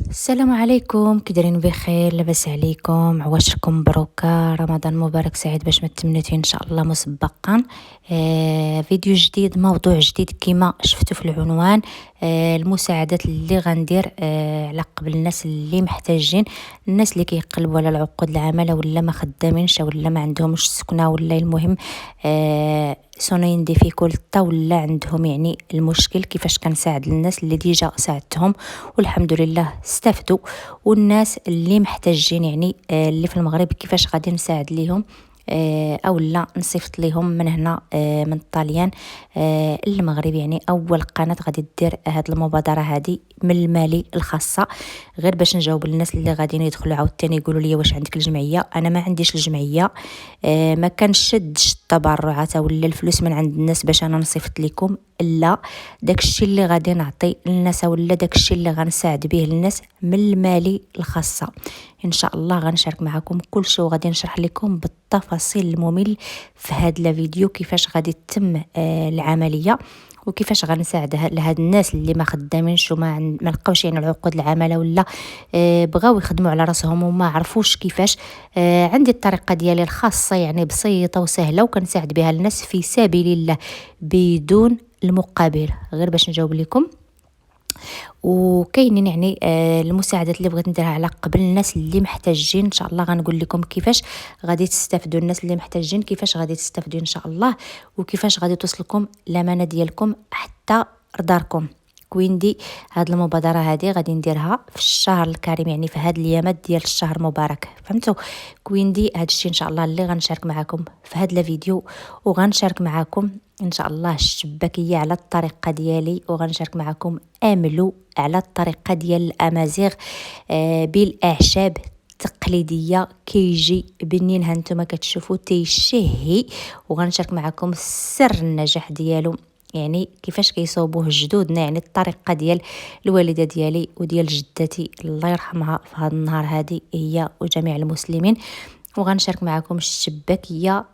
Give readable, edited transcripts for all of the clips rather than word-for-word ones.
السلام عليكم، كي دايرين؟ بخير؟ لاباس عليكم؟ عواشركم مبروكه، رمضان مبارك سعيد باش ما تمنيتي ان شاء الله مسبقا. فيديو جديد، موضوع جديد كما شفتوا في العنوان. المساعدات اللي غندير على قبل الناس اللي محتاجين، الناس اللي كيقلبوا على العقود العماله ولا ما خدامينش ولا ما عندهمش سكنه، ولا المهم صونين ديفيكولتا، ولا عندهم يعني المشكل كيفاش كنساعد الناس اللي ديجا ساعدتهم والحمد لله استفدوا، والناس اللي محتاجين يعني اللي في المغرب كيفاش غادي نساعد ليهم او لا نصيفط ليهم من هنا من الطاليان المغرب. يعني اول قناه غادي دير هذه المبادره هذه من المالي الخاصه، غير باش نجاوب الناس اللي غاديين يدخلوا عاوتاني يقولوا لي واش عندك الجمعيه. انا ما عنديش الجمعيه، ما كنشدش التبرعات ولا الفلوس من عند الناس باش انا نصيفط لكم، لا داكشي اللي غادي نعطي للناس ولا داكشي اللي غنساعد به الناس من المالي الخاصه ان شاء الله غنشارك معكم كل شيء، وغادي نشرح لكم بالتفاصيل الممل في هذا الفيديو كيفاش غادي تتم العمليه، وكيفاش غنساعد لهاد الناس اللي ما خدامينش وما ما لقاوش يعني العقود العماله، ولا بغاو يخدموا على راسهم وما عرفوش كيفاش. عندي الطريقه ديالي الخاصه، يعني بسيطه وسهله، وكنساعد بها الناس في سبيل الله بدون المقابل، غير باش نجاوب لكم. وكاينين يعني المساعدات اللي بغيت نديرها على قبل الناس اللي محتاجين ان شاء الله. غنقول لكم كيفاش غادي تستافدوا، الناس اللي محتاجين كيفاش غادي تستافدوا ان شاء الله، وكيفاش غادي توصلكم الامانه ديالكم حتى لداركم. كويندي هاد المبادره هذه غادي نديرها في الشهر الكريم، يعني في هاد الايامات ديال الشهر المبارك، فهمتوا؟ كويندي هاد الشيء ان شاء الله اللي غنشارك معكم في هاد الفيديو، وغنشارك معكم ان شاء الله الشباكيه على الطريقه ديالي، وغنشارك معكم املو على الطريقه ديال الامازيغ بالاعشاب تقليديه كيجي بنين هانتوما كتشوفوا تيشهي. وغنشارك معكم سر النجاح ديالو، يعني كيفاش كيصوبوه جدودنا، يعني الطريقه ديال الوالده ديالي وديال جدتي الله يرحمها في هذا النهار هذه هي وجميع المسلمين. وغنشارك معكم الشباكيه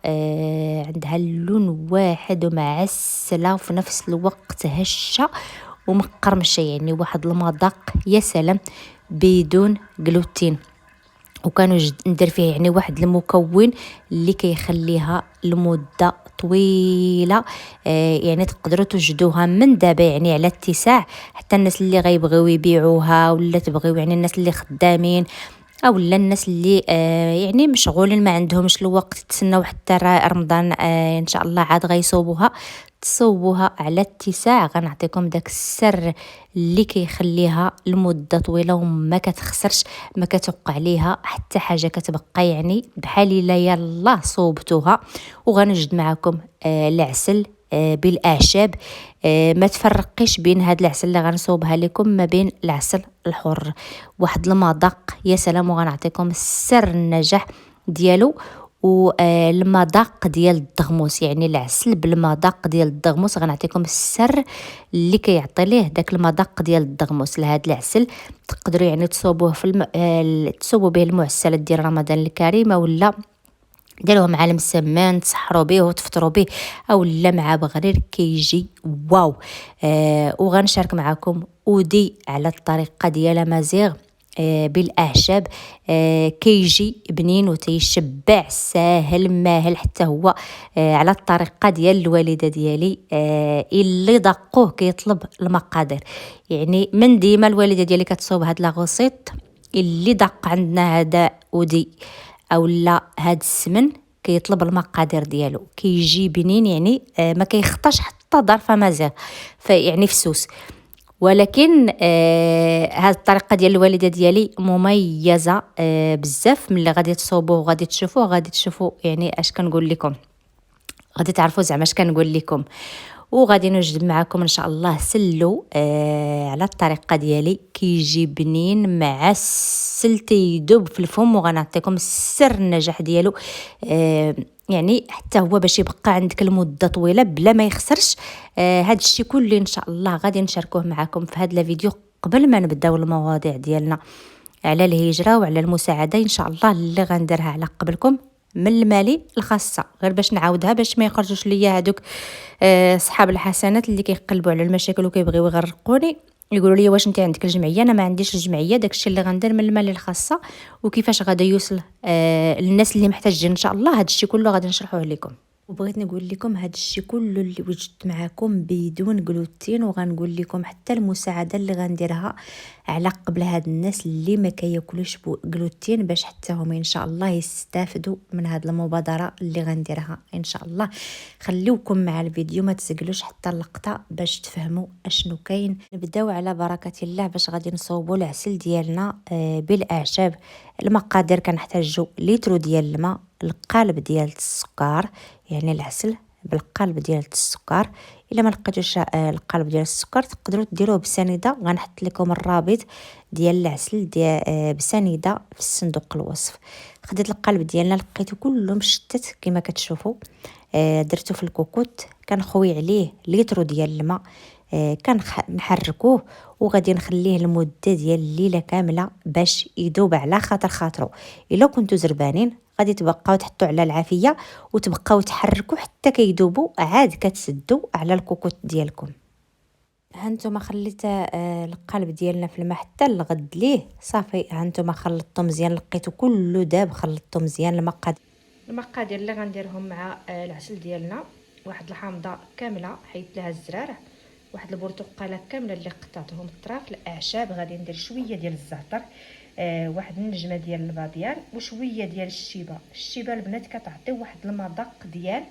عندها اللون واحد ومعسله وفي نفس الوقت هشه ومقرمشه، يعني واحد المذاق يا سلام بدون جلوتين. وكانوا ندير فيه يعني واحد المكون اللي كيخليها لمده طويله، يعني تقدروا توجدوها من دابا يعني على اتساع، حتى الناس اللي غيبغيو يبيعوها ولا تبغيو، يعني الناس اللي خدامين او لا الناس اللي يعني مشغولين ما عندهمش الوقت تسناو حتى رمضان ان شاء الله عاد غيصوبوها، تصوبوها على اتساع. غنعطيكم داك السر اللي كيخليها لمده طويله وما كتخسرش، ما كتوقع عليها حتى حاجه، كتبقى يعني بحال الا يلا صوبتوها. وغنجد معكم العسل بالاعشاب، ما تفرقيش بين هاد العسل اللي غنصوبها لكم ما بين العسل الحر، واحد المذاق يا سلام. وغنعطيكم سر النجاح ديالو والمذاق ديال الدغموس، يعني العسل بالمذاق ديال الدغموس. غنعطيكم السر اللي كيعطي ليه داك المذاق ديال الدغموس لهذا العسل. تقدروا يعني تصوبوه في تصوبوا به المعسلات ديال رمضان الكريم، ولا ديروه مع المسمان تسحروا به وتفطروا به، او لا مع بغرير كيجي واو. وغنشارك معكم اودي على الطريقه ديال امازيغ بالاعشاب، كيجي بنين وتيشبع ساهل ماهل حتى هو على الطريقه ديال الوالده ديالي. اللي دقوه كيطلب المقادير، يعني من ديما الوالده ديالي كتصوب هاد لاغوسيط اللي دق عندنا هذا اودي او لا هاد السمن كيطلب المقادير ديالو، كيجي بنين، يعني ما كيخطاش حتى ظرف مازال فيعني فسوس. ولكن هاد الطريقه ديال الوالده ديالي مميزه بزاف. ملي غادي تصوبوه وغادي تشوفوه غادي تشوفوا يعني اش كنقول لكم، غادي تعرفوا زعما اش كنقول لكم. وغادي نوجد معكم ان شاء الله سلو على الطريقه ديالي، كيجي بنين معسل تيدوب في الفم. وغنعطيكم سر النجاح ديالو يعني حتى هو باش يبقى عندك المده طويله بلا ما يخسرش. هاد الشيء كله ان شاء الله غادي نشاركوه معكم في هذا الفيديو قبل ما نبداو المواضيع ديالنا على الهجره وعلى المساعده ان شاء الله اللي غنديرها على قبلكم من المالي الخاصه، غير باش نعاودها باش ما يخرجوش ليا هذوك صحاب الحسنات اللي كيقلبوا على المشاكل وكيبغيو يغرقوني يقولوا لي واش انت عندك الجمعيه؟ انا ما عنديش الجمعيه. داكشي اللي غندير من المال الخاصه وكيفاش غادي يوصل للناس اللي محتاجين ان شاء الله. هادشي كله غادي نشرحوه لكم. وبغيت نقول لكم هذا الشيء كله اللي وجدت معكم بدون جلوتين، وغنقول لكم حتى المساعده اللي غنديرها على قبل هاد الناس اللي ما كياكلوش جلوتين، باش حتى هما ان شاء الله يستافدوا من هاد المبادره اللي غنديرها ان شاء الله. خليوكم مع الفيديو، ما تسجلوش حتى اللقطه باش تفهموا اشنو كاين. نبداو على بركه الله باش غادي نصوبوا العسل ديالنا بالاعشاب. المقادير كنحتاجوا لتر ديال الماء، القالب ديال السكر، يعني العسل بالقالب ديال السكر. الا ما لقيتوش القالب ديال السكر تقدروا ديروه بسنيده. غنحط لكم الرابط ديال العسل ديال بسنيده في الصندوق الوصف. خديت القالب ديالنا لقيته كله مشتت كما كتشوفوا. درته في الكوكوت، كنخوي عليه لتر ديال الماء. كنحركوه وغادي نخليه لمده ديال الليله كامله باش يذوب على خاطرو. الا كنتو زربانين غادي تبقاو تحطوا على العافيه وتبقاو تحركوا حتى كيذوبوا، عاد كتسدوا على الكوكوت ديالكم. هانتوما خليت القالب ديالنا في الماء حتى الغد ليه صافي. هانتوما خلطتو مزيان، لقيتو كله داب، خلطتو مزيان. المقادير اللي غنديرهم مع العسل ديالنا: واحد الحامضه كامله حيت لها الزرار، واحد البرتقاله كامله اللي قطعتهم الطراف، الاعشاب غادي ندير شويه ديال الزعتر، واحد النجمه ديال الباديان وشويه ديال الشيبه البنات كتعطي واحد المذاق ديال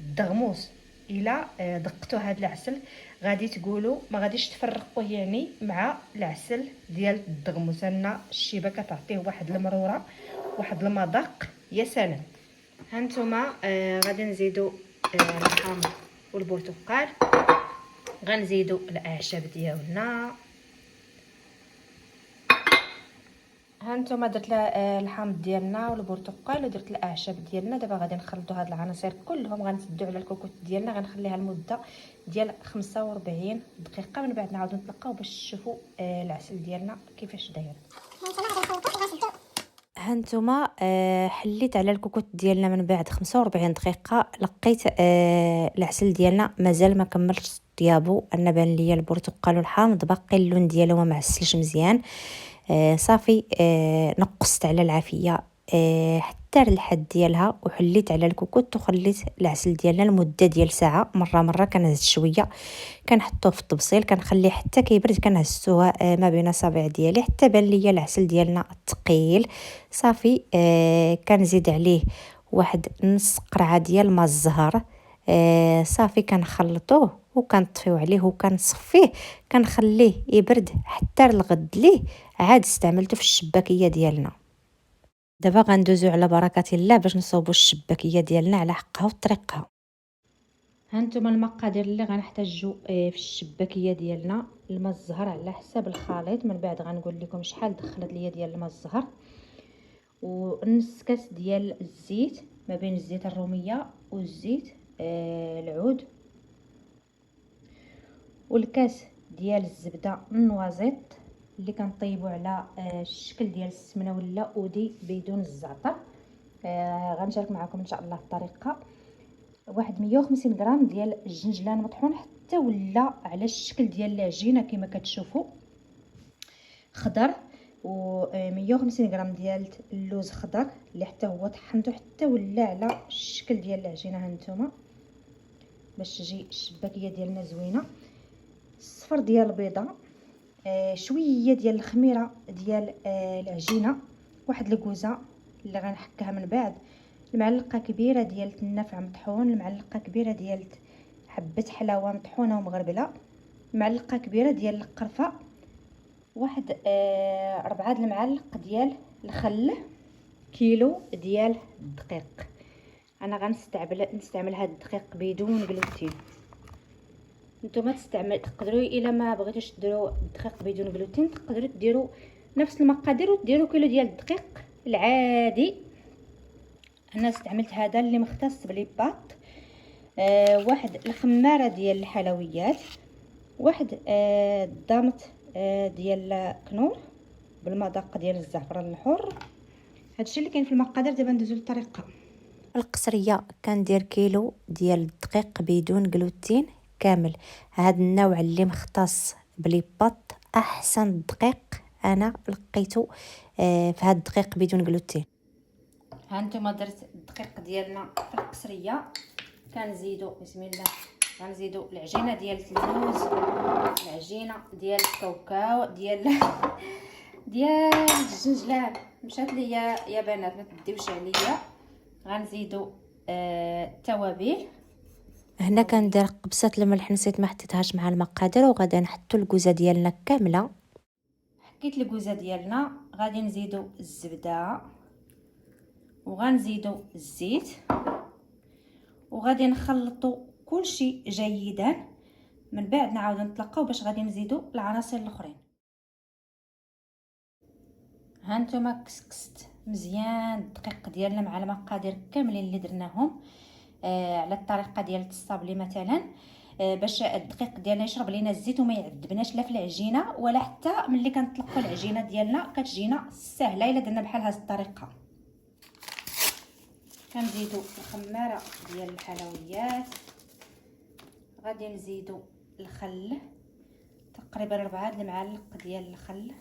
الدغموس. الا دقتوا هذا العسل غادي تقولوا ما غاديش تفرقوه يعني مع العسل ديال الدغموس. لان الشيبه كتعطيه واحد المروره، واحد المذاق يا سلام. هانتوما غادي نزيدوا الحامض والبرتقال، غنزيدوا الاعشاب ديالنا. هانتوما درت الحامض ديالنا والبرتقال ودرت الاعشاب ديالنا. دابا غادي نخلطوا هاد العناصر كلهم، غنسدوا على الكوكوت ديالنا، غنخليها لمده ديال 45 دقيقه. من بعد نعاودو نطلقاو باش تشوفوا العسل ديالنا كيفاش داير. هانتوما حليت على الكوكوت ديالنا من بعد 45 دقيقه. لقيت العسل ديالنا مازال ما كملش طيابو، انا بان ليا البرتقال والحامض باقي اللون ديالو ما معسلش مزيان. صافي نقصت على العافيه حتى الحد ديالها وحليت على الكوكوت وخليت العسل ديالنا لمده ديال ساعه. مره كنهز شويه كنحطوه في الطبسيل، كنخليه حتى كيبرد، كنهزوه ما بين اصابع ديالي حتى بان ليا العسل ديالنا ثقيل. صافي كنزيد عليه واحد نص قرعه ديال ما الزهر. صافي كنخلطوه وكنطفيو عليه وكنصفيه، كنخليه يبرد حتى الغد ليه عاد استعملته في الشباكيه ديالنا. دابا غندوزو على بركه الله باش نصوبوا الشباكيه ديالنا على حقها وطريقها. هانتوما المقادير اللي غنحتاجو في الشباكيه ديالنا: الماء الزهر على حساب الخليط، من بعد غنقول لكم شحال دخلت ليا ديال الماء الزهر، ونص كاس ديال الزيت ما بين الزيت الروميه والزيت العود، والكاس ديال الزبده النوازيط اللي كنطيبوا على الشكل ديال السمنه ولا اودي بدون الزعتر. غنشارك معكم ان شاء الله الطريقه. واحد 150 غرام ديال الجنجلان مطحون حتى ولا على الشكل ديال العجينه كما كتشوفوا خضر، و 150 غرام ديال اللوز خضر اللي حتى هو طحنته حتى ولا على الشكل ديال العجينه. هانتوما باش تجي الشباكيه ديالنا زوينه. صفر ديال البيضه، شويه ديال الخميره ديال العجينه، واحد الكوزه اللي غنحكها من بعد، المعلقه كبيره ديال النافع مطحون، المعلقه كبيره ديال حبه حلاوه مطحونه ومغربله، معلقه كبيره ديال القرفه، واحد 4 المعالق ديال الخل، كيلو ديال الدقيق. انا غنستعمل هذا الدقيق بدون جلوتين. نتوما تقدروا الا ما بغيتوش ديروا الدقيق بدون جلوتين تقدروا ديروا نفس المقادير وديروا كيلو ديال الدقيق العادي. انا استعملت هذا اللي مختص بليباط. واحد الخماره ديال الحلويات، واحد الضامط ديال كنور بالمذاق ديال الزعفران الحر. هادشي اللي كاين في المقادير. دابا ندوزو للطريقه. القصريه كندير كيلو ديال الدقيق بدون جلوتين كامل، هذا النوع اللي مختص بليباط احسن دقيق انا لقيته في هذا الدقيق بدون جلوتين. ها انتم درت الدقيق ديالنا في القصريه. كنزيدوا بسم الله، غنزيدوا العجينه ديال اللوز، العجينه ديال الكاوكاو، ديال الجنجلان. مشات ليا يا بنات ما تديوش عليا. غنزيدوا التوابل. هنا كندير قبصه الملح، نسيت ما حطيتهاش مع المقادير. وغادي نحطوا الكوزه ديالنا كامله. حكيت الكوزه ديالنا. غادي نزيدوا الزبده وغنزيدوا الزيت وغادي نخلطوا كلشي جيدا. من بعد نعاودوا نطلقوا باش غادي نزيدوا العناصر الاخرين. ها نتوما كسكست مزيان الدقيق ديالنا مع المقادير كاملين اللي درناهم على الطريقه ديال التصابلي مثلا، باش الدقيق ديالنا يشرب لينا الزيت وما يعذبناش لا في العجينه ولا حتى ملي كنطلقوا العجينه ديالنا كتجينا سهله الا درنا بحال هذه الطريقه. كنزيدوا الخماره ديال الحلويات. غادي نزيدوا الخل تقريبا 4 المعالق ديال الخل.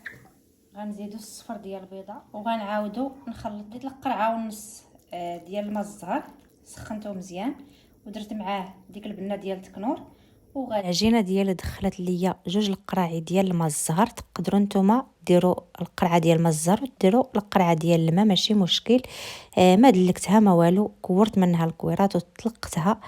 غنزيدوا الصفر ديال البيضه وغنعاودوا نخلط. ديت القرعه ونص ديال الماء الزهر، سخنته مزيان ودرت معاه ديك البنه ديال التكنور. العجينه ديالي دخلت ليا 2 القراعي ديال الماء الزهر. تقدروا نتوما ديروا القرعه ديال الماء الزهر وديروا القرعه ديال الماء، ماشي مشكل. ما دلكتها ما والو، كورت منها الكويرات وطلقتها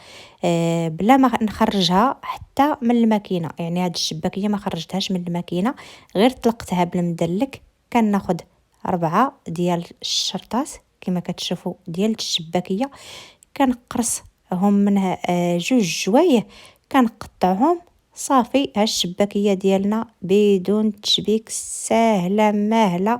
بلا ما نخرجها حتى من الماكينه. يعني هاد الشباكيه ما خرجتهاش من الماكينه، غير طلقتها بالمدلك. كناخذ 4 ديال الشرطات كما كتشوفوا ديال الشباكيه، كنقرصهم منها 2 جوايه، كنقطعهم صافي. ها الشباكيه ديالنا بدون تشبيك، سهله ماهله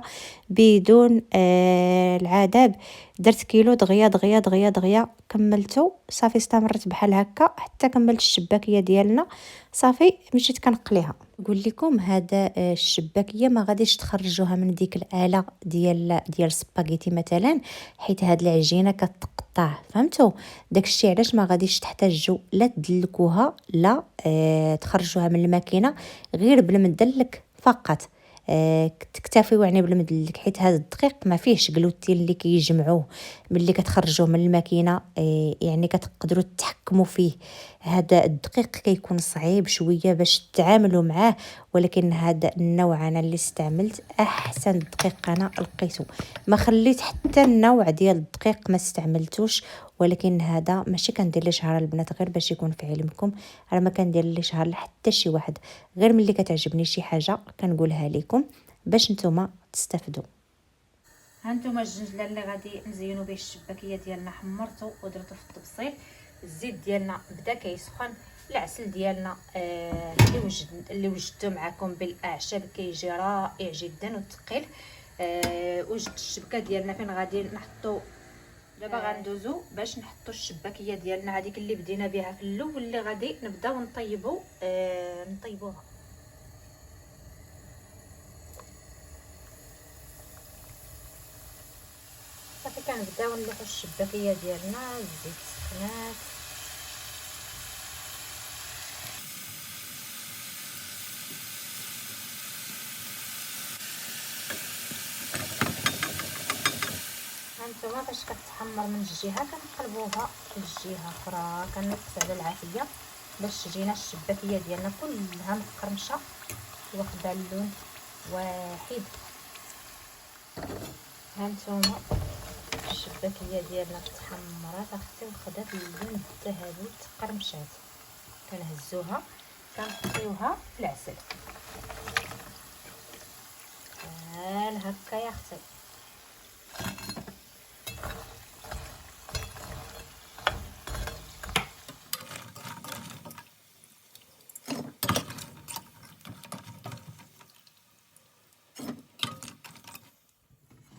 بدون العذاب. درت كيلو دغيا دغيا دغيا دغيا، كملته صافي. استمرت بحال هكا حتى كملت الشباكيه ديالنا صافي. مشيت كنقليها. نقول لكم هذا الشباكيه ما غاديش تخرجوها من ديك الاله ديال السباغيتي مثلا، حيت هاد العجينه كتقطع، فهمتوا؟ داكشي علاش ما غاديش تحتاجوا لا تدلكوها لا تخرجوها من الماكينه، غير بالمدلك فقط. تكتفيو يعني بالمدلك، حيت هذا الدقيق ما فيهش جلوتين اللي كيجمعوه ملي كتخرجوه من الماكينه. يعني كتقدروا تحكموا فيه. هذا الدقيق كيكون صعيب شويه باش تتعاملوا معاه، ولكن هذا النوع انا اللي استعملت احسن دقيق انا لقيته. ما خليت حتى النوع ديال الدقيق ما استعملتوش، ولكن هذا ماشي كندير ليه شهر البنات، غير باش يكون في علمكم. انا ما كندير ليه شهر حتى شي واحد، غير ملي كتعجبني شي حاجه كنقولها لكم باش نتوما تستافدوا. ها نتوما الجنجله اللي غادي نزينوا به الشباكيه ديالنا حمرته ودرته في الطبسيل. الزيت ديالنا بدا كيسخن. العسل ديالنا اللي وجدته معكم بالاعشاب كيجي رائع جدا وثقيل. وجدت الشبكه ديالنا فين غادي نحطو. دابا غندوزو باش نحطو الشباكيه ديالنا هذيك اللي بدينا بها في الاول، اللي غادي نبداو نطيبوها. صافي كنبداو نلوحو الشباكيه ديالنا. الزيت سخنات. هانتوما باش كتحمر من الجهه كنقلبوها للجهه اخرى. كنقص على العافيه باش تجينا الشباكيه ديالنا كلها مقرمشه واخده اللون واحد. هانتوما الشباكيه ديالنا تحمرات اختي وخدات اللون الذهبي تقرمشات. كنهزوها كنحطيوها في العسل بحال هكا يا اختي.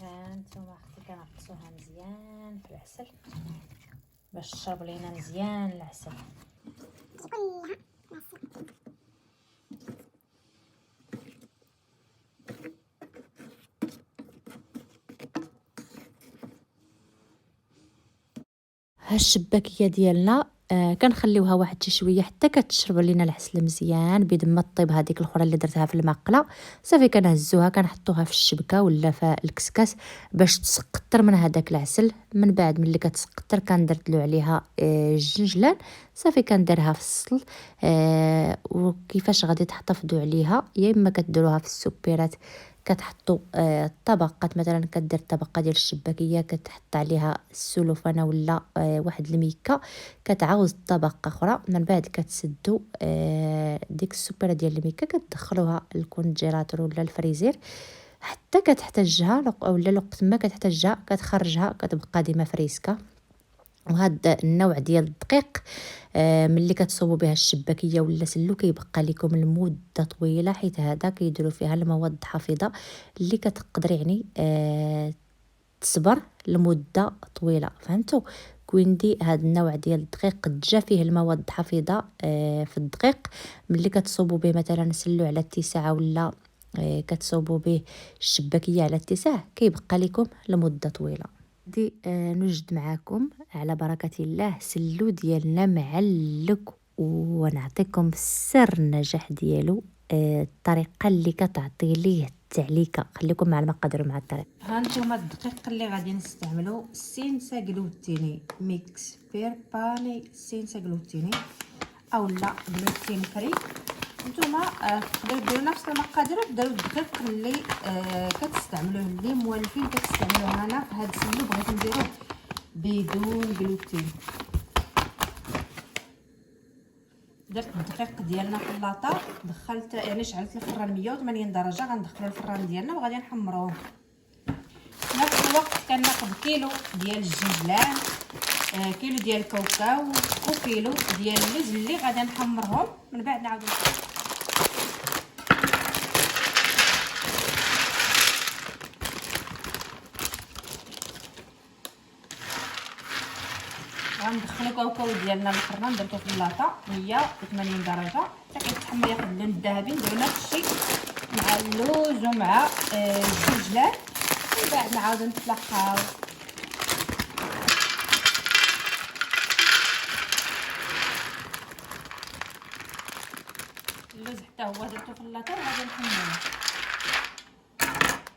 هانتوما اختي كنغطسوها مزيان في العسل باش تشرب لينا مزيان العسل. ها الشباكيه ديالنا كنخليوها واحد شي شويه حتى كتشرب لينا العسل مزيان بيد ما طيب. هذيك الاخرى اللي درتها في المقله صافي كنهزوها كنحطوها في الشبكه ولا في الكسكاس باش تسقطر من هذاك العسل. من بعد ملي كتسقطر كندرتلو عليها الجنجلان صافي كنديرها في السل. وكيفاش غادي تحتفظوا عليها؟ يا اما كديروها في السوبيرات كتحطوا طبقات، مثلا كدير طبقه ديال الشباكيه كتحط عليها السلوفانه ولا واحد الميكه، كتعاوز طبقه اخرى. من بعد كتسدوا ديك السوبيره ديال الميكه كتدخلوها الكونجيلاتور ولا الفريزير حتى كتحتاجها اولا الوقت ما كتحتاجها كتخرجها كتبقى ديما فريسكا. وهذا النوع ديال الدقيق ملي كتصوبوا بها الشباكيه ولا سلو كيبقى لكم لمده طويله، حيت هذا كيديروا فيها المواد الحافظه اللي كتقدر يعني تصبر لمده طويله. فهمتوا؟ كويندي هذا النوع ديال الدقيق جا فيه المواد الحافظه في الدقيق ملي كتصوبوا به مثلا سلو على اتساع ولا كتصوبوا به الشباكيه على اتساع كيبقى لكم لمده طويله. دي نوجد معاكم على بركة الله سلو ديالنا معلق، ونعطيكم سر النجاح ديالو. الطريقة اللي كتعطي ليه التعليكة. خليكم مع المقادير ومع الطريقة. ها نتوما الدقيق اللي غادي نستعملو سينسا جلوتيني ميكس بير باني سينسا جلوتيني اولا جلوتين فري. نتوما تقدروا ديروا نفس المقادير ديروا الدقيق اللي كتستعملوه اللي موالفين كتستعملوه. انا في هذا السلو بغيت نديروه بدون جلوتين. درت الدقيق ديالنا في اللاطه، دخلت يعني شعلت الفران 180 درجه، غندخلوا الفران ديالنا وغادي نحمروه. في نفس الوقت كناخذ كيلو ديال الجنجلان، كيلو ديال الكاوكاو وكيلو ديال اللوز اللي غادي نحمرهم. من بعد نعاود غندخلو كاوكاو ديالنا للفران. درتو في اللاطه 180 درجه حتى كيتحمر ياخذ اللون الذهبي. نديرو نفس الشيء مع اللوز ومع الجنجلان. من بعد نعاودو نتلاقاو. اللوز حتى هو درتو في اللاطه وغادي نحمروه.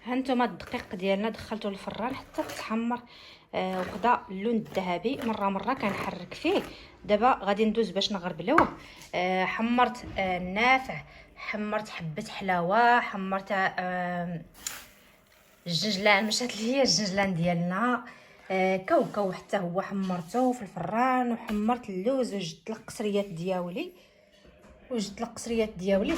ها نتوما الدقيق ديالنا دخلته للفران حتى تحمر وخدا اللون الذهبي. مره كنحرك فيه. دابا غادي ندوز باش نغربلوه. حمرت النافع، حمرت حبه حلاوه، حمرت الجنجلان مشات ليا الجنجلان ديالنا، كاوكاو حتى هو حمرته في الفران، وحمرت اللوز وجدت القصريات دياولي.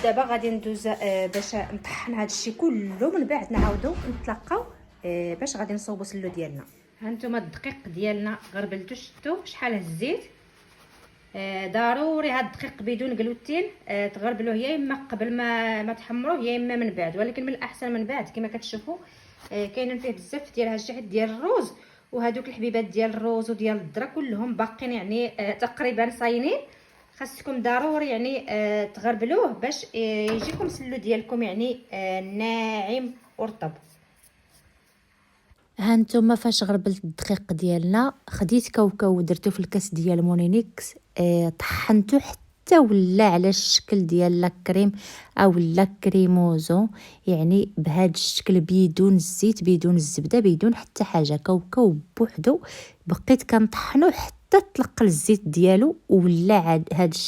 دابا غادي ندوز باش نطحن هذا الشيء كله. من بعد نعاودو نتلاقاو باش غادي نصوبوا سلو ديالنا. ها نتوما الدقيق ديالنا غربلتو شفتوا شحال الزيت. ضروري هاد الدقيق بدون جلوتين تغربلوه يا اما قبل ما تحمروه يا اما من بعد، ولكن من الاحسن من بعد. كما كتشوفوا كاينين فيه بزاف ديال هالشحال ديال الروز، وهذوك الحبيبات ديال الروز وديال الذره كلهم باقين يعني تقريبا صاينين. خاصكم ضروري يعني تغربلوه باش يجيكم سلو ديالكم يعني ناعم ورطب. ها نتوما فاش غربلت الدقيق ديالنا خديت كاوكاو ودرتو في الكاس ديال مونينيكس، طحنتو حتى ولا على الشكل ديال لاكريم او لا كريموزو، يعني بهذا الشكل بدون الزيت بدون الزبده بدون حتى حاجه. كاوكاو بوحدو بقيت كنطحنو حتى تلقى الزيت ديالو ولا على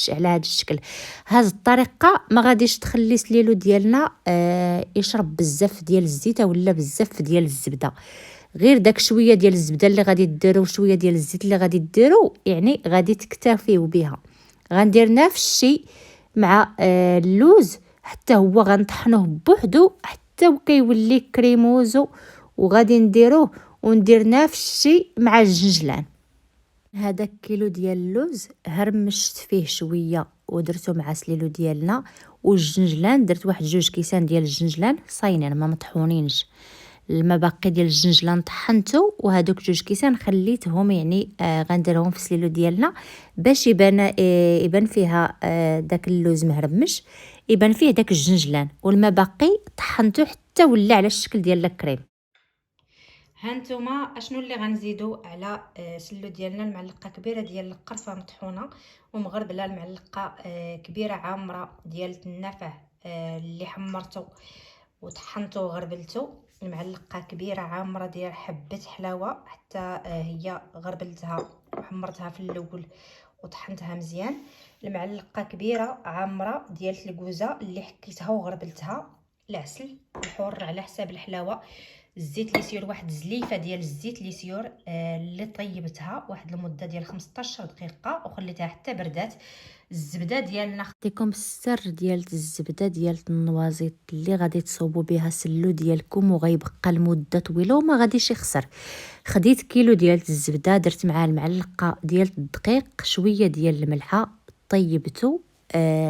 هذا الشكل. هذه الطريقه ما غاديش تخلي سليلو ديالنا يشرب بزاف ديال الزيت ولا بزاف ديال الزبده. غير داك شويه ديال الزبده اللي غادي ديروا وشويه ديال الزيت اللي غادي ديروا يعني غادي تكتفيو بها. غندير نفس الشيء مع اللوز حتى هو غنطحنوه بوحدو حتى وكيولي كريموزو، وغادي نديروه وندير نفس الشيء مع الجنجلان. هذا كيلو ديال اللوز هرمشت فيه شويه ودرتو مع سليلو ديالنا، والجنجلان درت واحد 2 كيسان ديال الجنجلان صاينين ما مطحونينش. المباقي ديال الجنجلان طحنته، وهذوك 2 كيسان خليتهم يعني غنديرهم في السليلو ديالنا باش يبان فيها داك اللوز مهرمش، يبان فيه داك الجنجلان. والمباقي طحنته حتى ولا على الشكل ديال الكريم. هانتوما اشنو اللي غنزيدو على سلو ديالنا. المعلقه كبيره ديال القرفه مطحونه ومغربله، المعلقه كبيره عامره ديال النافع اللي حمرته وطحنته وغربلته، المعلقه كبيره عامره ديال حبه حلاوه حتى هي غربلتها وحمرتها في الاول وطحنتها مزيان، المعلقه كبيره عامره ديال الكوزه اللي حكيتها وغربلتها، العسل الحر على حساب الحلاوه، الزيت ليسيور واحد زليفه ديال الزيت ليسيور اللي طيبتها واحد المده ديال 15 دقيقه وخليتها حتى بردات، الزبده ديالنا نعطيكم السر ديال الزبده ديال النوازيط اللي غادي تصوبوا بها سلو ديالكم وغيبقى لمده طويله وما غاديش يخسر. خديت كيلو ديال الزبده، درت معاه المعلقه ديال الدقيق، شويه ديال الملحه، طيبته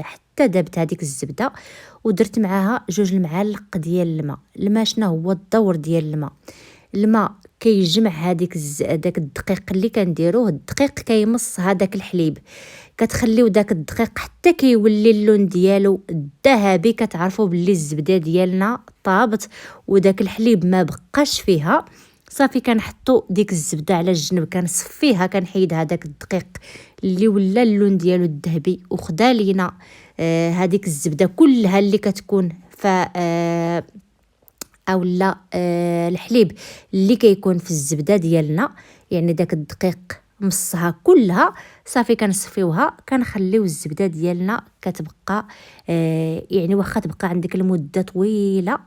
حتى دابت هذيك الزبده، ودرت معاها 2 المعالق ديال الماء شنو هو الدور ديال الماء كيجمع هذيك داك الدقيق اللي كنديروه، الدقيق كيمص هذاك الحليب، كتخليو داك الدقيق حتى كيولي اللون ديالو الذهبي، كتعرفوا باللي الزبده ديالنا طابت وداك الحليب ما بقاش فيها. صافي كنحطوا ديك الزبده على الجنب، كنصفيها، كنحيد هذاك الدقيق اللي ولا اللون ديالو الذهبي وخدا لينا هذيك الزبده كلها اللي كتكون ف اولا الحليب اللي كيكون في الزبده ديالنا، يعني داك الدقيق مصها كلها. صافي كنصفيوها، كنخليو الزبده ديالنا كتبقى يعني واخا تبقى عندك المده طويله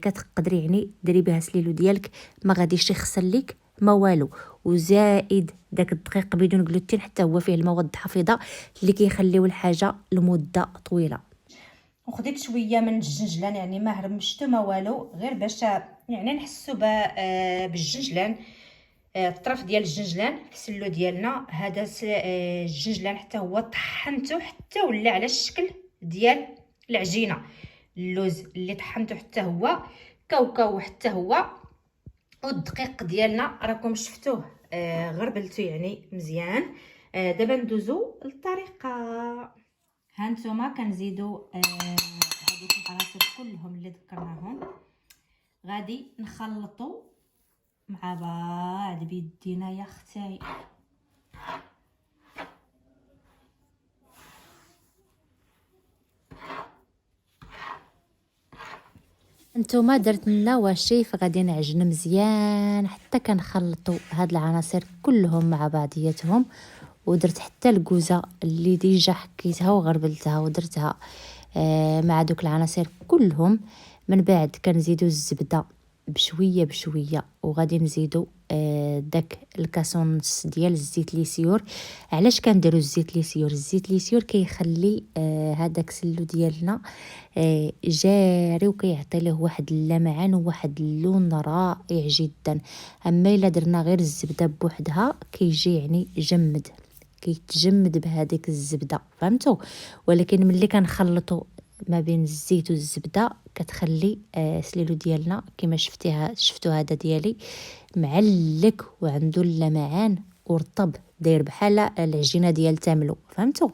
كتقدري يعني ديري بها سليلو ديالك، ما غاديش يخسر لك ما والو. وزائد داك الدقيق بدون جلوتين حتى هو فيه المواد الحافظه اللي كيخليو الحاجه لمده طويله. وخديت شويه من الجنجلان، يعني ما هرمشتو ما والو، غير باش يعني نحسوا بالجنجلان، الطرف ديال الجنجلان في السلو ديالنا. هذا الجنجلان حتى هو طحنته حتى ولا على الشكل ديال العجينه، اللوز اللي طحنته حتى هو كاوكاو حتى هو، والدقيق ديالنا راكم شفتوه غربلته يعني مزيان. دابا ندوزو للطريقه. هانتوما كنزيدو هذوك العناصر كلهم اللي ذكرناهم، غادي نخلطو مع بعض بيدينا يا اختي. نتوما درت لنا واشي، فغادي نعجن مزيان حتى كنخلطوا هاد العناصر كلهم مع بعضياتهم، ودرت حتى الكوزه اللي ديجا حكيتها وغربلتها ودرتها مع دوك العناصر كلهم. من بعد كنزيدو الزبده بشويه بشويه، وغادي نزيدو داك الكاسون نص ديال الزيت ليسيور. علاش كنديروا الزيت ليسيور؟ الزيت ليسيور كيخلي هذاك سلو ديالنا جاري وكيعطي له واحد اللمعان وواحد اللون رائع جدا. اما الا درنا غير الزبده بوحدها كيجي يعني جمد، كيتجمد بهذيك الزبده، فهمتوا؟ ولكن ملي كنخلطوا ما بين الزيت والزبده كتخلي سليلو ديالنا كما شفتوا هذا ديالي معلك وعنده اللمعان ورطب، داير بحال العجينه ديال تاملو، فهمتوا؟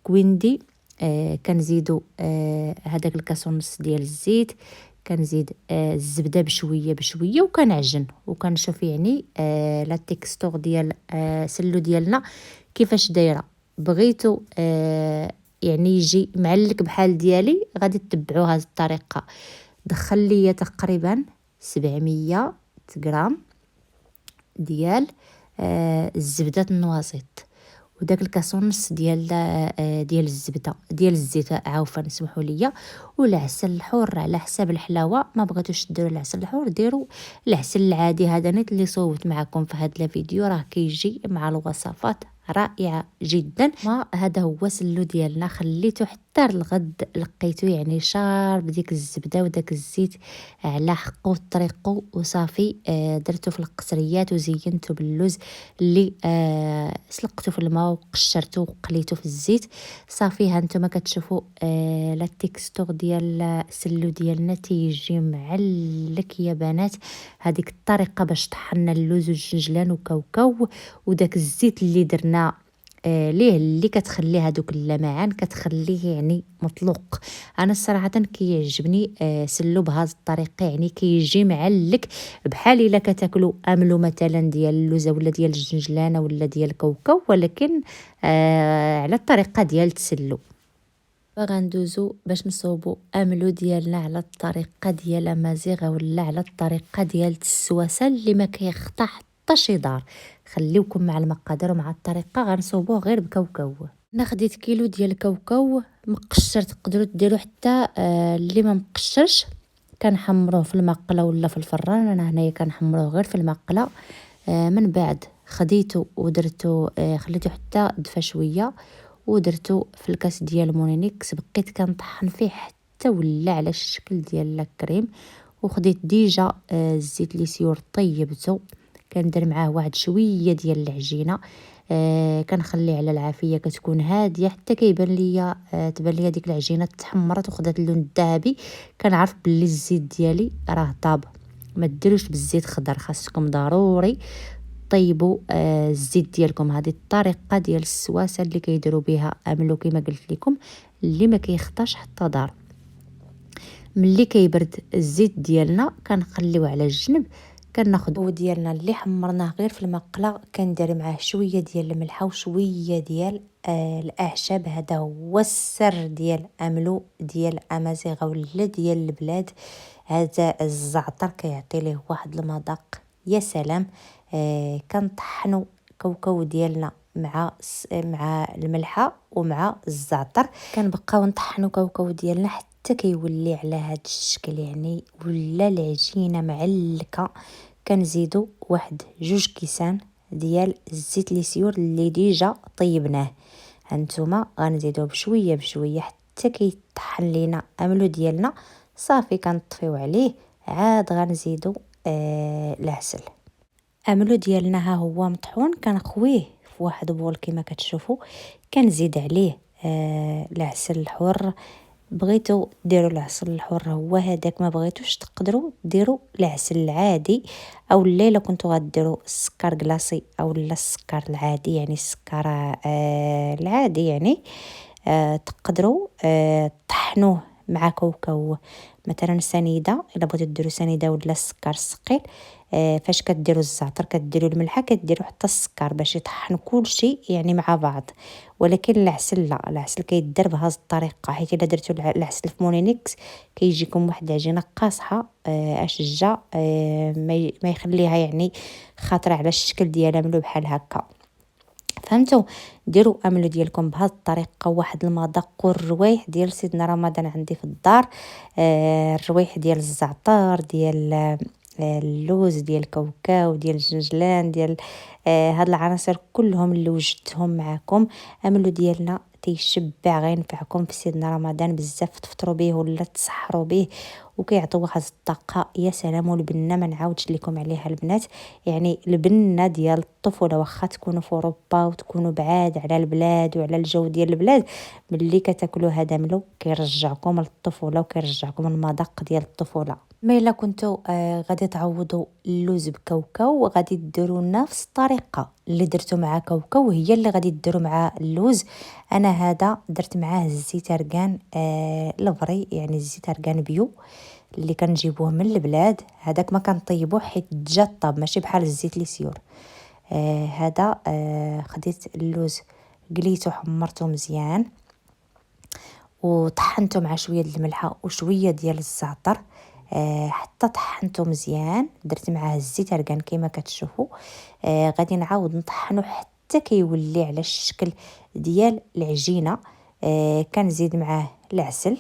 كويندي كنزيدو هذاك الكاسون نص ديال الزيت، كنزيد الزبده بشويه بشويه وكنعجن وكنشوف يعني لا تيكستور ديال سلو ديالنا كيفاش دايره. بغيتو يعني يجي معلك بحال ديالي غادي تتبعوا هذه الطريقه. دخل لي تقريبا 700 غرام ديال الزبده النوازيط، وداك الكاسون نص ديال الزبده ديال الزيت عفوا سمحوا لي، والعسل الحر على حساب الحلاوه. ما بغيتوش ديروا العسل الحر ديروا العسل العادي، هذا نيت اللي صوبت معكم في هذا الفيديو، راه كيجي مع الوصفات رائعه جدا. ما هذا هو سلو ديالنا، خليته حتى الغد لقيته يعني شارب ديك الزبده وداك الزيت على حقه طريقه، وصافي درته في القصريات وزينته باللوز اللي سلقته في الماء وقشرته وقليته في الزيت. صافي ها نتوما كتشوفوا لا تيكستور ديال السلو ديالنا تيجي معلك يا بنات. هذيك الطريقه باش طحنا اللوز والجنجلان وكاوكاو وداك الزيت اللي درنا ليه اللي كتخلي هذوك اللمعان كتخليه يعني مطلوق. انا الصراحه كيعجبني سلو بهذه الطريقه، يعني كيجي معلك بحال الا كتاكلوا املو مثلا ديال اللوزه ولا ديال الجنجلانه ولا ديال الكاوكاو، ولكن على الطريقه ديال تسلو. فغندوزو باش نصوبو املو ديالنا على الطريقه ديال امازيغ ولا على الطريقه ديال السواسه اللي ما كيخطا حتى شي دار. خليوكم مع المقادير ومع الطريقه، غنصوبوه غير بكاوكاو. انا خديت كيلو ديال الكاوكاو مقشر، تقدروا ديروا حتى اللي ما مقشرش كنحمروه في المقله ولا في الفران. انا هنايا كنحمروه غير في المقله. من بعد خديته ودرتو خليته حتى دفى شويه ودرتو في الكاس ديال مونينيكس. بقيت كنطحن فيه حتى ولا على الشكل ديال لاكريم. وخديت ديجا الزيت لي سيور طيبته، كندير معاه واحد شويه ديال العجينه. كنخليه على العافيه كتكون هاديه حتى كيبان ليا تبان ليا ديك العجينه تحمرت وخدات اللون الذهبي. كنعرف باللي الزيت ديالي راه طاب. ما ديروش بالزيت خضر، خاصكم ضروري طيبوا الزيت ديالكم. هذه الطريقه ديال السواسه اللي كيديروا بها املو كما قلت لكم، اللي ما كيخطاش حتى دار. ملي كيبرد الزيت ديالنا كنخليوه على الجنب. كناخذ ديالنا اللي حمرناه غير في المقله، كندير معاه شويه ديال الملحه وشويه ديال الاعشاب. هذا هو السر ديال املو ديال امازيغ ولا ديال البلاد. هذا الزعتر كيعطي ليه واحد المذاق يا سلام. كنطحنوا كاوكاو ديالنا مع الملحه ومع الزعتر. كنبقاو نطحنوا كاوكاو ديالنا حتى كيولي على هذا الشكل، يعني ولا العجينه معلكه. كنزيدوا واحد 2 كيسان ديال الزيت لي سيور اللي ديجا طيبناه. هانتوما غنزيدوه بشويه بشويه حتى كيطحن لينا املو ديالنا. صافي كنطفيو عليه، عاد غنزيدو العسل. املو ديالنا ها هو مطحون، كنخويه في واحد بول كما كتشوفوا. كنزيد عليه العسل الحر. بغيتو ديروا العسل الحر هو هذاك، ما بغيتوش تقدروا ديروا العسل العادي، او الا كنتو غديروا السكر كلاصي او لا السكر العادي، يعني السكر العادي يعني. تقدروا طحنوه مع كاوكاو مثلا سنيده، الا بغيتو ديروا سنيده ولا السكر الثقيل. فاش كديروا الزعتر كديروا الملحه كديروا حتى السكر باش يطحن كل شيء يعني مع بعض. ولكن العسل لا، العسل كيدير بهذه الطريقه، حيت الا درتوا العسل في مونينيكس كيجيكم واحد العجينه قاصحه اشجه. ما يخليها يعني خاطره على الشكل ديالها ملو بحال هكا. فهمتوا؟ ديروا املو ديالكم بهذه الطريقه، واحد المذاق والروايح ديال سيدنا رمضان عندي في الدار. الروايح ديال الزعتر ديال اللوز ديال الكاوكاو ديال الجنجلان ديال هاد العناصر كلهم اللي وجدتهم معكم. املو ديالنا تيشبع، غينفعكم في سيدنا رمضان بزاف، تفطروا به ولا تسحروا به وكيعطوا واحد الطاقه يا سلام. والبنه ما نعاودش لكم عليها البنات، يعني البنه ديال الطفوله واخا تكونوا في اوروبا وتكونوا بعاد على البلاد وعلى الجو ديال البلاد، ملي كتاكلوا هذا ملو كيرجعكم للطفوله وكيرجعكم المذاق ديال الطفوله. ما الا كنتو غادي تعوضوا اللوز بكاوكاو وغادي ديروا نفس الطريقه اللي درتو مع كاوكاو هي اللي غادي ديروا مع اللوز. انا هذا درت معاه الزيت ارغان لفري، يعني الزيت ارغان بيو اللي كنجيبوه من البلاد. هذاك ما كنطيبوه حيت جا طاب، ماشي بحال الزيت لي سيور. هذا خديت اللوز قليته حمرته مزيان وطحنته مع شويه ديال الملحه وشويه ديال الزعتر. حتى طحنته مزيان، درت معاه الزيت ارغان كما كتشوفوا. غادي نعاود نطحنه حتى كيولي على الشكل ديال العجينه. كنزيد معاه العسل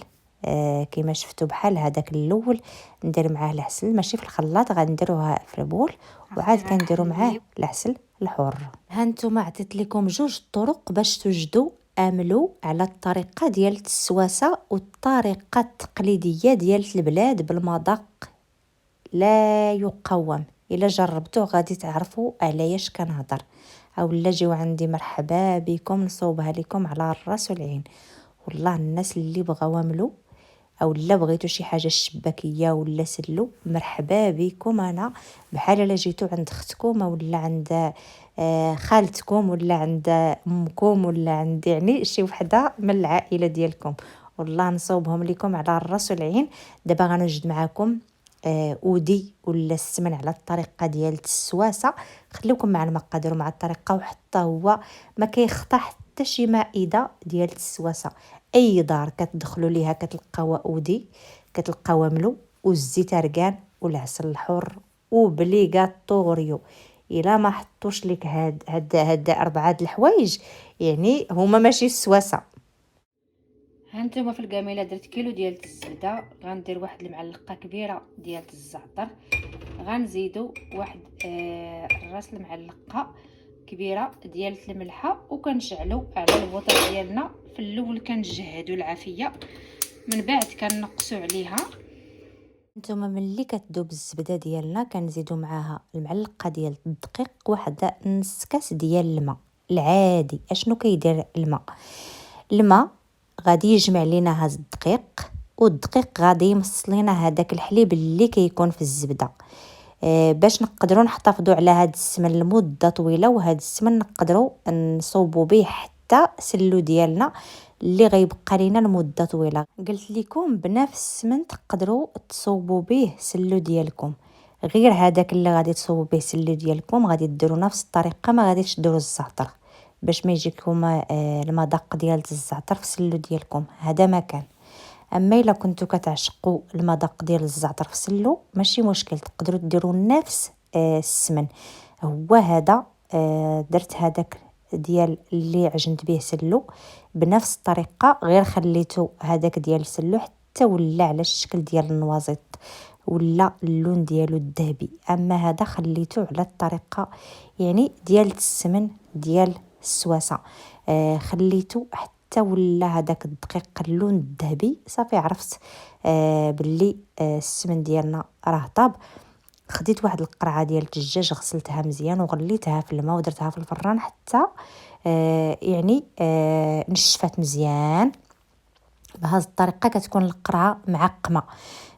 كما شفتوا بحال هذاك الاول. ندير معاه العسل ماشي في الخلاط، غنديروها في البول وعاد كنديروا معاه العسل الحر. هانتوما عطيت لكم 2 طرق باش توجدوا املو على الطريقه ديال السواسه والطريقه التقليديه ديال البلاد بالمذاق لا يقاوم. الا جربتوه غادي تعرفوا علاش كنهضر. اولا جيو عندي مرحبا بكم، نصوبها لكم على الراس والعين. والله الناس اللي بغاو املو او لا بغيتو شي حاجه شباكيه ولا سلو، مرحبا بكم. انا بحال الا جيتو عند اختكم ولا عند خالتكم ولا عند امكم ولا عند يعني شي وحده من العائله ديالكم، والله نصوبهم لكم على الراس والعين. دابا غنوجد معكم اودي ولا السمن على الطريقه ديال السواسه. خليكم مع المقادير ومع الطريقه، وحتى هو ما كيخطا حتى شي مائده ديال السواسه. اي دار كتدخلوا ليها كتلقاو اودي، كتلقاو ملو والزيت ركان والعسل الحر وبليغاتو غوريو. الا ما حطوش لك هاد اربعه د الحوايج يعني هما ماشي السواسه. هانتوما في الكاميله درت كيلو ديال الزبده، غندير واحد المعلقه كبيره ديال الزعتر، غنزيدو واحد الراس المعلقه كبيره ديال الملحه، وكنشعلو على الوطه ديالنا. في الاول كنجهدوا العافيه، من بعد كنقصوا عليها. نتوما ملي كتذوب الزبده ديالنا كنزيدو معاها المعلقه ديال الدقيق، واحد نص كاس ديال الماء العادي. اشنو كيدير الماء غادي يجمع لينا هاد الدقيق، والدقيق غادي يمص لينا هذاك الحليب اللي كيكون في الزبده. باش نقدروا نحتفظوا على هاد السمن لمده طويله، وهاد السمن نقدروا نصوبوا به حتى سلو ديالنا اللي غيبقى لينا لمده طويله. قلت لكم بنفس السمن تقدروا تصوبوا به سلو ديالكم، غير هذاك اللي غادي تصوبوا به سلو ديالكم غادي ديروا نفس الطريقه، ما غاديش ديروا الزعتر باش ما يجيكم المذاق ديال الزعتر في سلو ديالكم، هذا ما كان. اما الا كنتو كتعشقوا المذاق ديال الزعتر في سلو ماشي مشكل، تقدروا ديروا نفس السمن. هو هذا درت هذاك ديال اللي عجنت به سلو بنفس الطريقه، غير خليته هذاك ديال السلو حتى ولا على الشكل ديال النوازيط ولا اللون ديالو الذهبي. اما هذا خليته على الطريقه يعني ديال السمن ديال السواسه، خليته حتى ولا هذاك الدقيق اللون الذهبي. صافي عرفت باللي السمن ديالنا راه طاب. خديت واحد القرعه ديال الدجاج، غسلتها مزيان وغليتها في الماء ودرتها في الفران حتى يعني نشفات مزيان. بهذه الطريقه كتكون القرعه معقمه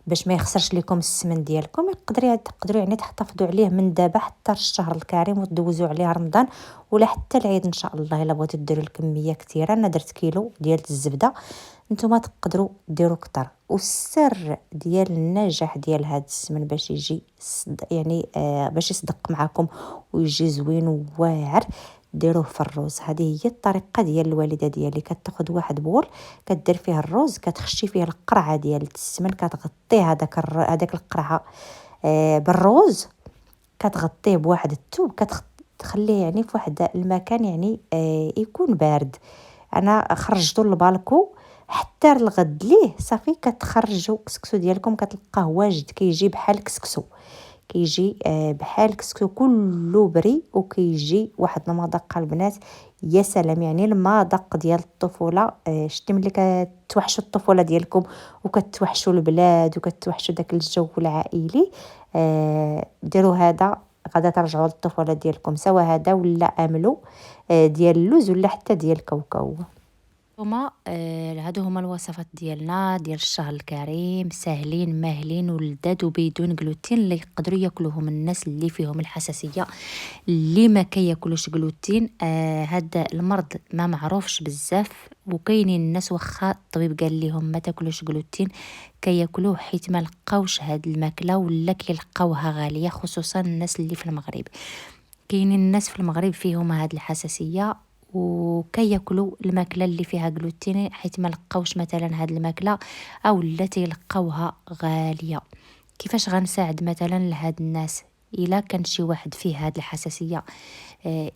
باش ما يخسرش لكم السمن ديالكم. تقدروا يعني تحتفظوا عليه من دابا حتى الشهر الكريم وتدوزوا عليه رمضان ولا حتى العيد ان شاء الله. الا بغيتوا ديروا الكميه كثيره، انا درت كيلو ديال الزبده، نتوما تقدروا ديروا كتر. والسر ديال النجاح ديال هذا السمن باش يجي يعني باش يصدق معكم ويجي زوين وواعر، ديروه في الروز. هذه هي الطريقه ديال الوالده ديالي. كتاخذ واحد بول كدير فيه الروز، كتخشي فيه القرعه ديال السمن، كتغطي هذاك القرعه بالروز، كتغطيه بواحد الثوب، كتخليه يعني في واحد المكان يعني يكون بارد. انا خرجته للبالكو حتى الغد ليه. صافي كتخرجوا كسكسو ديالكم كتلقاه واجد، كيجي بحال كسكسو، كيجي بحال كسكسو كله بري، وكيجي واحد المذاق البنات يا سلام. يعني المذاق ديال الطفوله. شتي ملي كتوحشوا الطفوله ديالكم وكتوحشوا البلاد وكتوحشوا داك الجو العائلي، ديروا هذا غادا ترجعوا للطفوله ديالكم، سواء هذا ولا املو ديال اللوز ولا حتى ديال الكاوكاو. هما هادو هما الوصفات ديالنا ديال الشهر الكريم، ساهلين ماهلين ولذاذ وبدون جلوتين، اللي يقدروا ياكلوهم الناس اللي فيهم الحساسيه، اللي ما كياكلوش جلوتين. هذا المرض ما معروفش بزاف، وكاينين الناس واخا الطبيب قال لهم ما تاكلوش جلوتين كياكلوه حيت ما لقاوش هاد الماكله ولا كيلقاوها غاليه، خصوصا الناس اللي في المغرب. كاينين الناس في المغرب فيهم هاد الحساسيه وكياكلوا الماكله اللي فيها جلوتين حيت ما لقاوش مثلا هاد الماكله او لا تيلقاوها غاليه. كيفاش غنساعد مثلا لهاد الناس؟ الا كان شي واحد فيه هاد الحساسيه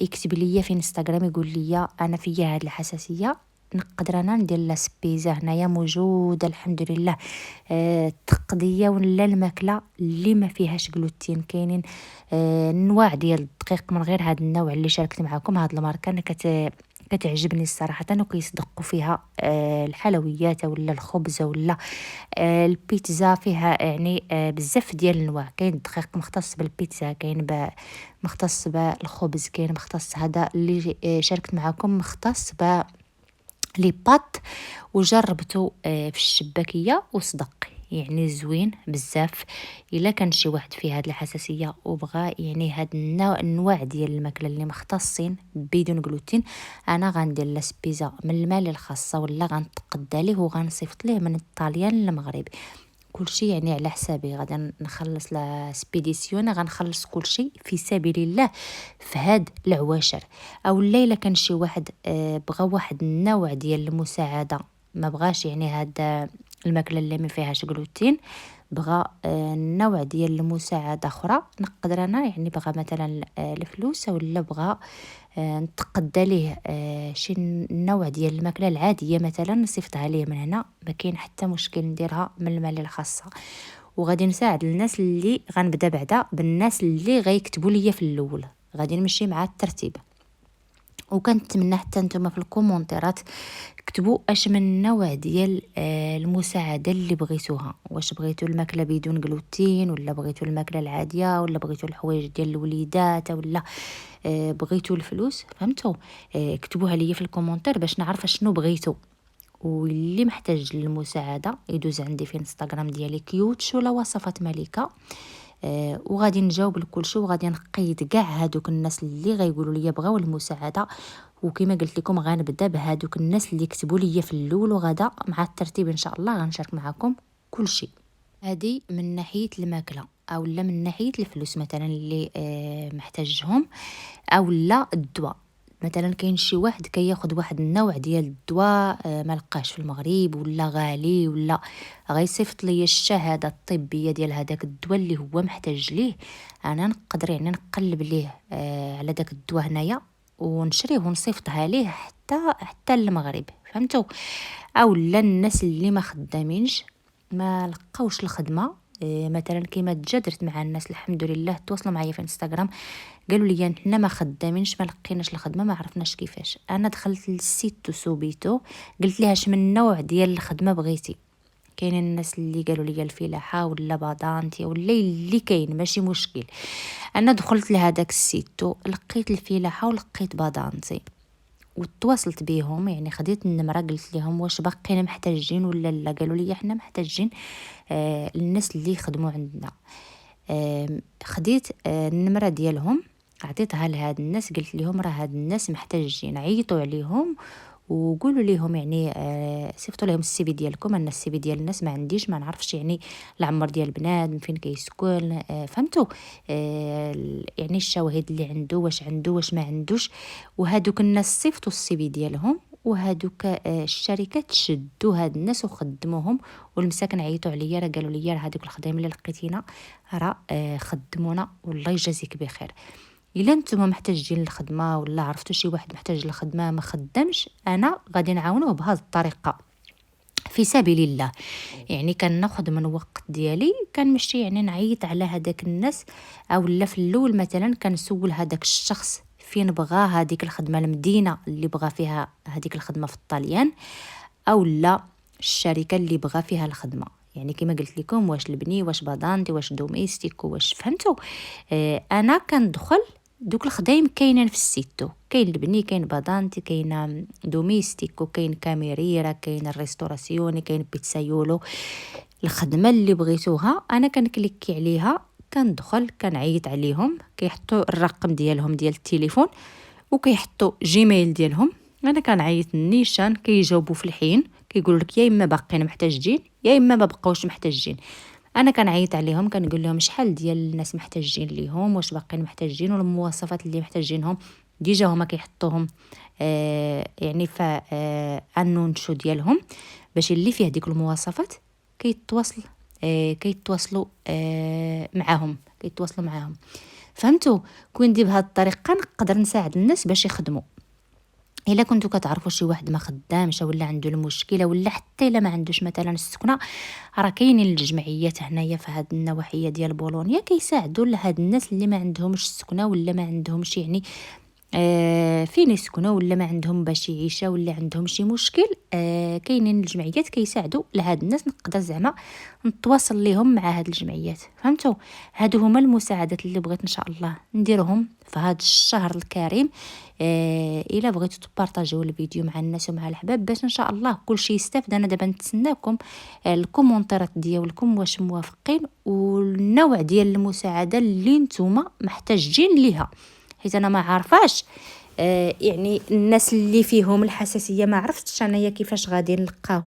يكتب ليا في انستغرام يقول لي انا فيا هاد الحساسيه، نقدر انا ندير لا سبيزه هنايا موجوده الحمد لله. التقضيه ولا الماكله اللي ما فيهاش جلوتين كاينين انواع ديال الدقيق من غير هذا النوع اللي شاركت معكم. هاد الماركه انا كتعجبني الصراحه، وكيصدقوا فيها الحلويات ولا الخبز ولا البيتزا. فيها يعني بزاف ديال الانواع. كاين الدقيق مختص بالبيتزا، كاين مختص بالخبز، كاين مختص هذا اللي شاركت معكم مختص لي بات وجربته في الشباكيه وصدق، يعني زوين بزاف. الا كان شي واحد فيه هاد الحساسيه وبغى يعني هاد النوع ديال الماكله اللي مختصين بدون جلوتين، انا غندير لا سبيزا من المال الخاصه ولا غنتقدى ليه وغنصيفط ليه من الطاليان للمغربي. كلشي يعني على حسابي، غادي نخلص لا سبيديسيون، غنخلص كلشي في سبيل الله في هاد العواشر. او الا كان شي واحد بغى واحد النوع ديال المساعده، ما بغاش يعني هاد الماكله اللي ما فيهاش جلوتين، بغى نوع ديال المساعده اخرى، نقدر انا يعني بغى مثلا الفلوس، ولا بغى نتقدى ليه شي نوع ديال الماكله العاديه مثلا نصيفطها ليه من هنا، ما كاين حتى مشكل نديرها من المال الخاصه. وغادي نساعد الناس اللي غنبدا بعدا بالناس اللي غيكتبوا ليا في الاول، غادي نمشي مع الترتيب. وكنتمنى حتى نتوما في الكومونتيرات كتبوا اش من نوع ديال المساعده اللي بغيتوها، واش بغيتوا الماكله بدون جلوتين، ولا بغيتوا الماكله العاديه، ولا بغيتوا الحوايج ديال الوليدات، ولا بغيتوا الفلوس. فهمتوا؟ كتبوها لي في الكومونتير باش نعرف شنو بغيتوا. واللي محتاج للمساعده يدوز عندي في انستغرام ديالي كيوتش ولا وصفات ملكه، وغادي نجاوب لكل شيء، وغادي نقيد كاع هادوك الناس اللي غيقولوا لي بغاو المساعده. وكما قلت لكم غنبدا بهادوك الناس اللي كتبوا لي في الاول، وغدا مع الترتيب ان شاء الله غنشارك معكم كل شيء. هذه من ناحيه الماكله، او لا من ناحيه الفلوس مثلا اللي محتاجهم، او لا الدواء. مثلا كاين شي واحد كياخد واحد النوع ديال الدواء ما لقاش في المغرب، ولا غالي، ولا غيصيفط لي الشهاده الطبيه ديال هذاك الدواء اللي هو محتاج ليه. انا نقدر يعني نقلب ليه على داك الدواء هنايا ونشريه ونصيفطها ليه حتى المغرب. فهمتوا؟ او لا الناس اللي ما خدامينش ما لقاوش الخدمه، مثلا كيما درت مع الناس الحمد لله تواصلوا معايا في انستغرام قالوا لي حنا ما خدامينش، ما لقيناش الخدمه، ما عرفناش كيفاش. انا دخلت للسيت وسوبيتو قلت لها اش من نوع ديال الخدمه بغيتي. كاينين الناس اللي قالوا لي الفلاحه ولا بادانتي ولا اللي كاين ماشي مشكل. انا دخلت لهداك السيتو لقيت الفلاحه ولقيت بادانتي وتواصلت بيهم، يعني خديت النمره قلت لهم واش باقيين محتاجين ولا لا. قالوا لي احنا محتاجين الناس اللي يخدموا عندنا. خديت النمره ديالهم عطيتها لهاد الناس، قلت لهم راه هاد الناس محتاجين، عيطوا عليهم وقولوا لهم يعني صيفطوا لهم السي في ديالكم. انا السي في ديال الناس ما عنديش، ما نعرفش يعني العمر ديال بنادم فين كيسكن، فهمتوا؟ يعني الشواهد اللي عنده، واش عنده واش ما عندوش. وهادوك الناس صيفطوا السي في ديالهم، وهادوك الشركات شدوا هاد الناس وخدموهم. والمساكن عيطوا عليا راه قالوا لي راه هذوك الخدايم اللي لقيتينا راه خدمونا والله يجازيك بخير. الا نتوما محتاجين للخدمه ولا عرفتوا شي واحد محتاج للخدمه ما خدامش، انا غادي نعاونوه بهذه الطريقه في سبيل الله. يعني كناخذ من وقت ديالي كنمشي يعني نعيط على هذاك الناس، او لا في الاول مثلا كنسول هذاك الشخص فين بغى هذيك الخدمه، المدينه اللي بغى فيها هذيك الخدمه في الطليان، او لا الشركه اللي بغى فيها الخدمه. يعني كما قلت لكم واش البني واش بادانتي واش دوميستيك واش، فهمتوا؟ انا كندخل دوك الخدايم كاينين في السيتو، كاين البني كاين بادانتي كاين دوميستيك وكاين كاميريرا كاين الريستوراسيوني كاين بيتسايولو. الخدمه اللي بغيتوها انا كنكليكي عليها، كندخل كنعيط عليهم كيحطوا الرقم ديالهم ديال التليفون وكيحطوا جيميل ديالهم. انا كنعيط النيشان كيجاوبوا في الحين، كيقولوا لك يا اما باقيين محتاجين يا اما ما بقاوش محتاجين. انا كنعيط عليهم كنقول لهم شحال ديال الناس محتاجين ليهم، واش باقيين محتاجين، والمواصفات اللي محتاجينهم ديجا هما كيحطوهم يعني ف انونشو ديالهم باش اللي فيه ديك المواصفات كيتواصلوا معاهم. فهمتوا؟ كون ندير بهذه الطريقه نقدر نساعد الناس باش يخدموا. الا كنتو كتعرفوا شي واحد ما خدامش ولا عنده المشكله، ولا حتى الا ما عندوش مثلا السكنه، راه كاينين الجمعيات هنايا في هذه النواحيه ديال بولونيا كيساعدوا لهاد الناس اللي ما عندهمش السكنه ولا ما عندهمش يعني فين يسكنوا ولا ما عندهم باش يعيشوا ولا عندهم شي مشكل، كاينين الجمعيات كيساعدوا لهاد الناس. نقدر زعما نتواصل ليهم مع هاد الجمعيات، فهمتوا؟ هادو هما المساعدات اللي بغيت ان شاء الله نديرهم في هاد الشهر الكريم. الا بغيتوا تبارطاجيو الفيديو مع الناس ومع الاحباب باش ان شاء الله كلشي يستافد. انا دابا نتسناكم الكومونتيرات ديالكم واش موافقين والنوع ديال المساعده اللي نتوما محتاجين ليها، حيت انا ما عارفاش. يعني الناس اللي فيهم الحساسيه ما عرفتش انايا كيفاش غادي نلقاو